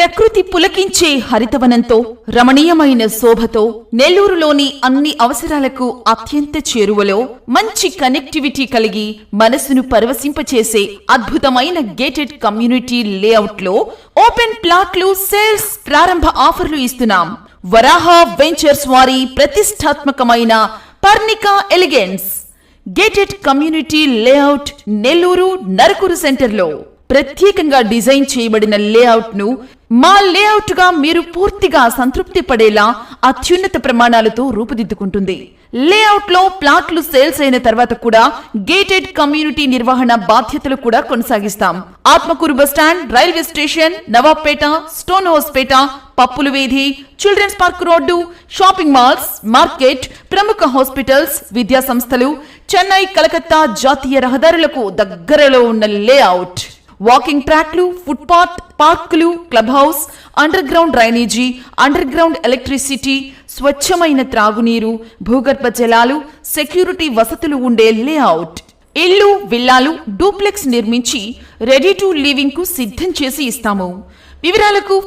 ప్రకృతి పులకించే హరితవనంతో రమణీయమైన శోభతో నెల్లూరులోని అన్ని అవసరాలకు అత్యంత చేరువలో మంచి కనెక్టివిటీ కలిగి మనసును పరవశింపచేసే అద్భుతమైన గేటెడ్ కమ్యూనిటీ లేఅవుట్ లో ఓపెన్ ప్లాట్లు సేల్స్ ప్రారంభ ఆఫర్లు ఇస్తున్నాం. వరాహ వెంచర్స్ వారి ప్రతిష్టాత్మకమైన Parnika elegance gated community layout Nellore Narakuru సెంటర్లో ప్రత్యేకంగా డిజైన్ చేయబడిన లేఅవుట్ ను మా లేఅవుట్ గా మీరు పూర్తిగా సంతృప్తి పడేలా అత్యున్నత ప్రమాణాలతో రూపుదిద్దుకుంటుంది. లేఅవుట్ లో ప్లాట్లు సేల్స్ అయిన తర్వాత కూడా గేటెడ్ కమ్యూనిటీ నిర్వహణ బాధ్యతలు కూడా కొనసాగిస్తాం. Atmakuru bus stand, railway station, Nawabpet, Stonehousepet, పప్పుల వీధి, children's park road, shopping malls, market, ప్రముఖ హాస్పిటల్స్, విద్యా సంస్థలు, చెన్నై, కలకత్తా జాతీయ రహదారులకు దగ్గరలో ఉన్న లేఅవుట్. వాకింగ్ ట్రాక్లు, ఫుట్పాత్, పార్కులు, club house, underground drainage, underground electricity, స్వచ్ఛమైన త్రాగునీరు, భూగర్భ జలాలు, సెక్యూరిటీ వసతులు ఉండే లేఅవుట్. ఇల్లు, విల్లాలు, డూప్లెక్స్ నిర్మించి రెడీ టు లివింగ్ కు సిద్ధం చేసి ఇస్తాము. వివరాలకు